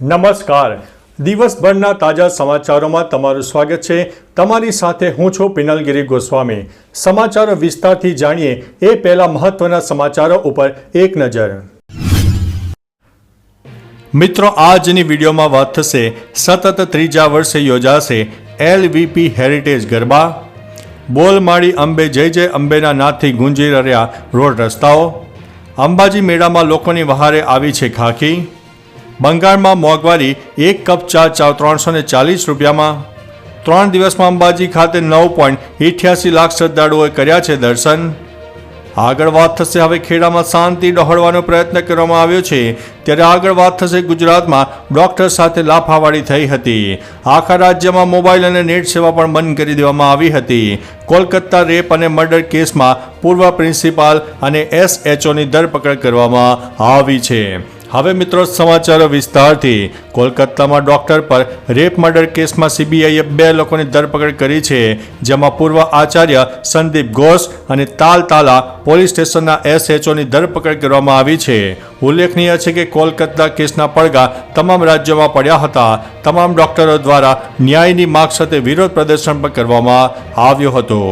નમસ્કાર. દિવસભરના તાજા સમાચારોમાં તમારું સ્વાગત છે. તમારી સાથે હું છું પિનલગીરી ગોસ્વામી. સમાચારો વિસ્તારથી જાણીએ એ પહેલા મહત્વના સમાચારો ઉપર એક નજર. મિત્રો, આજની વિડીયોમાં વાત થશે સતત ત્રીજા વર્ષે યોજાશે LVP હેરિટેજ ગરબા. બોલમાળી અંબે જય જય અંબેના નાદથી ગુંજી રહ્યા રોડ રસ્તાઓ. અંબાજી મેળામાં લોકોની વહારે આવી છે ખાખી. બંગાળમાં મોંઘવારી, એક કપ ચા 340 રૂપિયામાં. 3 દિવસમાં અંબાજી ખાતે 9.88 લાખ શ્રદ્ધાળુઓએ કર્યા છે દર્શન. આગળ વાત થશે હવે ખેડામાં શાંતિ ડહોળવાનો પ્રયત્ન કરવામાં આવ્યો છે, ત્યારે આગળ વાત થશે ગુજરાતમાં ડોક્ટર સાથે લાફાવાળી થઈ હતી. આખા રાજ્યમાં મોબાઈલ અને નેટ સેવા પણ બંધ કરી દેવામાં આવી હતી. કોલકાતા રેપ અને મર્ડર કેસમાં પૂર્વ પ્રિન્સિપાલ અને SHOની ધરપકડ કરવામાં આવી છે. હવે મિત્રો સમાચારો વિસ્તારથી. કોલકાતામાં ડોક્ટર પર રેપ મર્ડર કેસમાં CBIએ 2 લોકોની ધરપકડ કરી છે, જેમાં પૂર્વ આચાર્ય સંદીપ ઘોષ અને તાલતાલા પોલીસ સ્ટેશનના SHOની ધરપકડ કરવામાં આવી છે. ઉલ્લેખનીય છે કે કોલકાતા કેસના પડઘા તમામ રાજ્યોમાં પડ્યા હતા. તમામ ડોક્ટરો દ્વારા ન્યાયની માગ સાથે વિરોધ પ્રદર્શન પણ કરવામાં આવ્યો હતો.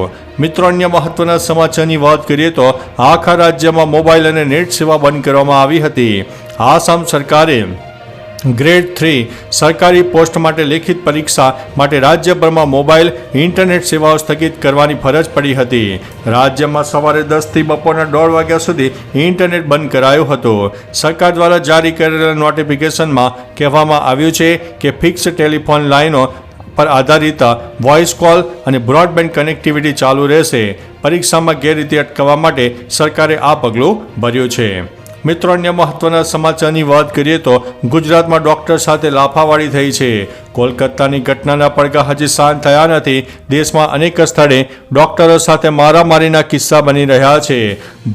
મિત્રો, અન્ય મહત્વના સમાચારની વાત કરીએ તો આખા રાજ્યમાં મોબાઈલ અને નેટ સેવા બંધ કરવામાં આવી હતી. આસામ સરકારે ગ્રેડ 3 સરકારી પોસ્ટ માટે લેખિત પરીક્ષા માટે રાજ્યભરમાં મોબાઈલ ઇન્ટરનેટ સેવાઓ સ્થગિત કરવાની ફરજ પડી હતી. રાજ્યમાં સવારે 10 થી બપોરના 1:30 વાગ્યા સુધી ઇન્ટરનેટ બંધ કરાયું હતું. સરકાર દ્વારા જારી કરેલા નોટિફિકેશનમાં કહેવામાં આવ્યું છે કે ફિક્સ ટેલિફોન લાઇનો પર આધારિત વોઇસ કોલ અને બ્રોડબેન્ડ કનેક્ટિવિટી ચાલુ રહેશે. પરીક્ષામાં ગેરરીતિ અટકાવવા માટે સરકારે આ પગલું ભર્યું છે. મિત્રો, અન્ય મહત્વના સમાચારની વાત કરીએ તો ગુજરાતમાં ડોક્ટર સાથે લાફાવાળી થઈ છે. કોલકાતાની ઘટનાના પડઘા હજી શાંત થયા નથી. દેશમાં અનેક સ્થળે ડોક્ટરો સાથે મારામારીના કિસ્સા બની રહ્યા છે.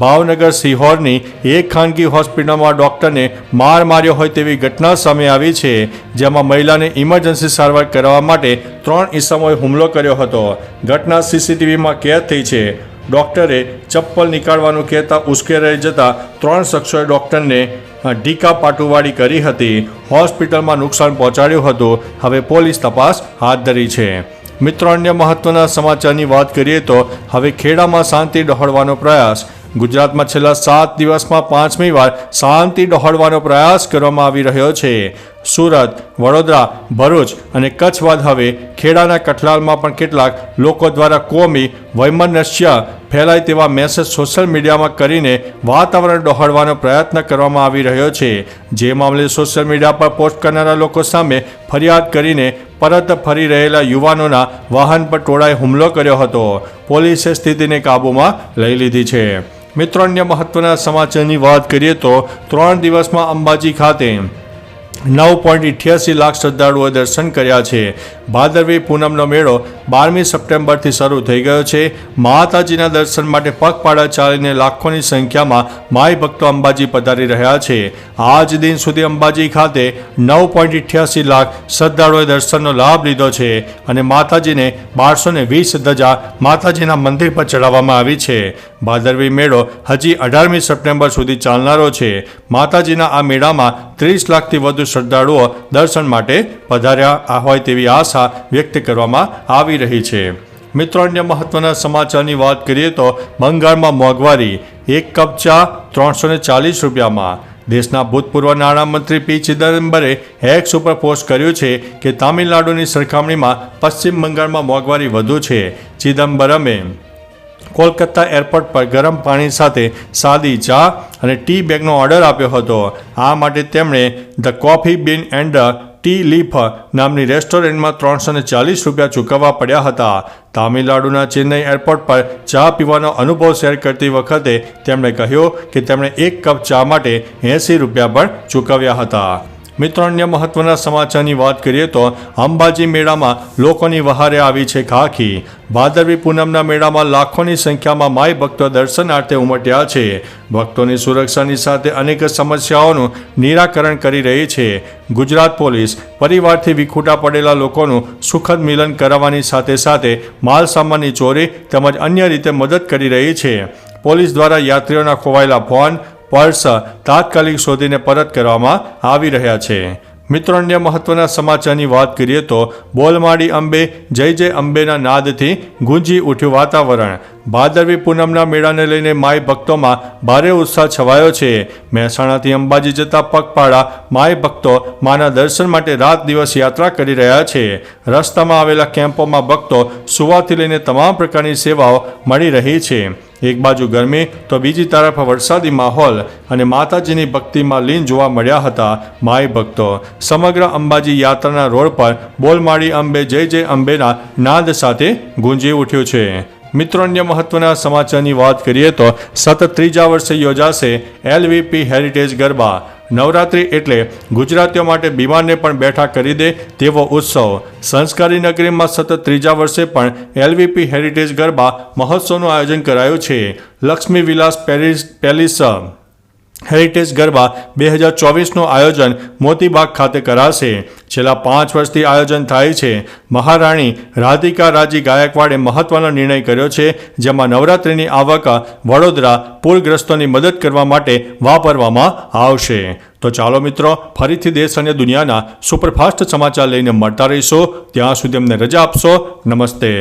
ભાવનગર સિહોરની એક ખાનગી હોસ્પિટલમાં ડોક્ટરને માર માર્યો હોય તેવી ઘટના સામે આવી છે, જેમાં મહિલાને ઇમરજન્સી સારવાર કરાવવા માટે 3 ઈસમોએ હુમલો કર્યો હતો. ઘટના CCTVમાં કેદ થઈ છે. ડોક્ટરે ચપ્પલ નીકાળવાનું કહેતા ઉશ્કેરાઈ જતા 3 શખ્સોએ ડોક્ટરને ઢીકા પાટુવાળી કરી હતી. હોસ્પિટલમાં નુકસાન પહોંચાડ્યું હતું. હવે પોલીસ તપાસ હાથ ધરી છે. મિત્રો, અન્ય મહત્વના સમાચારની વાત કરીએ તો હવે ખેડામાં શાંતિ ડહોળવાનો પ્રયાસ. ગુજરાતમાં છેલ્લા 7 દિવસમાં 5મી વાર શાંતિ ડહોળવાનો પ્રયાસ કરવામાં આવી રહ્યો છે. સુરત, વડોદરા, ભરૂચ અને કચ્છ બાદ હવે ખેડાના કઠલાલમાં પણ કેટલાક લોકો દ્વારા કોમી વૈમનસ્ય ફેલાય તેવા મેસેજ સોશિયલ મીડિયામાં કરીને વાતાવરણ ડહોળવાનો પ્રયત્ન કરવામાં આવી રહ્યો છે. જે મામલે સોશિયલ મીડિયા પર પોસ્ટ કરનારા લોકો સામે ફરિયાદ કરીને પરત ફરી રહેલા યુવાનોના વાહન પર ટોળાએ હુમલો કર્યો હતો. પોલીસે સ્થિતિને કાબૂમાં લઈ લીધી છે. મિત્રો, અન્ય મહત્વના સમાચારની વાત કરીએ તો 3 દિવસમાં અંબાજી ખાતે 9.88 લાખ શ્રદ્ધાળુઓએ દર્શન કર્યા છે. ભાદરવી પૂનમનો મેળો 12મી સપ્ટેમ્બરથી શરૂ થઈ ગયો છે. માતાજીના દર્શન માટે પગપાળા ચાલીને લાખોની સંખ્યામાં માઈ ભક્તો અંબાજી પધારી રહ્યા છે. આજ દિન સુધી અંબાજી ખાતે 9.88 લાખ શ્રદ્ધાળુઓએ દર્શનનો લાભ લીધો છે અને માતાજીને 1220 ધજા માતાજીના મંદિર પર ચડાવવામાં આવી છે. ભાદરવી મેળો હજી 18મી સપ્ટેમ્બર સુધી ચાલનારો છે. માતાજીના આ મેળામાં 30 લાખથી વધુ શ્રદ્ધાળુઓ દર્શન માટે પધાર્યા હોય તેવી આશા વ્યક્ત કરવામાં આવી રહી છે. મિત્રો, અન્ય મહત્વના સમાચારની વાત કરીએ તો બંગાળમાં મોંઘવારી, એક કપ ચા 340 રૂપિયામાં. દેશના ભૂતપૂર્વ નાણામંત્રી P. ચિદમ્બરે એક્સ ઉપર પોસ્ટ કર્યું છે કે તામિલનાડુની સરખામણીમાં પશ્ચિમ બંગાળમાં મોંઘવારી વધુ છે. ચિદમ્બરમે કોલકાતા એરપોર્ટ પર ગરમ પાણી સાથે સાદી ચા અને ટી બેગનો ઓર્ડર આપ્યો હતો. આ માટે તેમણે the coffee bean and tea leaf નામની રેસ્ટોરન્ટમાં 340 રૂપિયા ચૂકવવા પડ્યા હતા. તામિલનાડુના ચેન્નઈ એરપોર્ટ પર ચા પીવાનો અનુભવ શેર કરતી વખતે તેમણે કહ્યું કે તેમણે 1 કપ ચા માટે 80 રૂપિયા પણ ચૂકવ્યા હતા. મિત્રો, અન્ય મહત્વના સમાચારની વાત કરીએ તો અંબાજી મેળામાં લોકોની વહારે આવી છે ખાખી. ભાદરવી પૂનમના મેળામાં લાખોની સંખ્યામાં માઈ ભક્તો દર્શનાર્થે ઉમટ્યા છે. ભક્તોની સુરક્ષાની સાથે અનેક સમસ્યાઓનું નિરાકરણ કરી રહી છે. ગુજરાત પોલીસ પરિવારથી વિખૂટા પડેલા લોકોનું સુખદ મિલન કરાવવાની સાથે સાથે માલ સામાનની ચોરી તેમજ અન્ય રીતે મદદ કરી રહી છે. પોલીસ દ્વારા યાત્રીઓના ખોવાયેલા ફોન, પર્સ તાત્કાલિક શોધીને પરત કરવામાં આવી રહ્યા છે. મિત્રો અન્ય મહત્વના સમાચારની વાત કરીએ તો બોલમાડી અંબે જય જય અંબેના નાદથી ગુંજી ઉઠ્યું વાતાવરણ. ભાદરવી પૂનમના મેળાને લઈને માઈ ભક્તોમાં ભારે ઉત્સાહ છવાયો છે. મહેસાણાથી અંબાજી જતા પગપાળા માઈ ભક્તો માના દર્શન માટે રાત દિવસ યાત્રા કરી રહ્યા છે. રસ્તામાં આવેલા કેમ્પોમાં ભક્તો સુવાથી લઈને તમામ પ્રકારની સેવાઓ મળી રહી છે. એક બાજુ ગરમી તો બીજી તરફ વરસાદી માહોલ અને માતાજીની ભક્તિમાં લીન જોવા મળ્યા હતા માઈ ભક્તો. સમગ્ર અંબાજી યાત્રાના રોડ પર બોલમાડી અંબે જય જય અંબેના નાદ સાથે ગુંજી ઉઠ્યું છે. મિત્રો અન્ય મહત્વના સમાચારની વાત કરીએ તો સતત ત્રીજા વર્ષે યોજાશે LVP હેરિટેજ ગરબા. નવરાત્રિ એટલે ગુજરાતીઓ માટે બીમારને પણ બેઠા કરી દે તેવો ઉત્સવ. સંસ્કારી નગરીમાં સતત ત્રીજા વર્ષે પણ LVP હેરિટેજ ગરબા મહોત્સવનું આયોજન કરાયું છે. લક્ષ્મી વિલાસ પેલેસ હેરિટેજ ગરબા 2024નું આયોજન મોતીબાગ ખાતે કરાશે. છેલ્લા 5 વર્ષથી આયોજન થાય છે. મહારાણી રાધિકા રાજી ગાયકવાડે મહત્વનો નિર્ણય કર્યો છે, જેમાં નવરાત્રિની આવક વડોદરા પૂરગ્રસ્તોની મદદ કરવા માટે વાપરવામાં આવશે. તો ચાલો મિત્રો, ફરીથી દેશ અને દુનિયાના સુપરફાસ્ટ સમાચાર લઈને મળતા રહીશું. ત્યાં સુધી અમને રજા આપશો. નમસ્તે.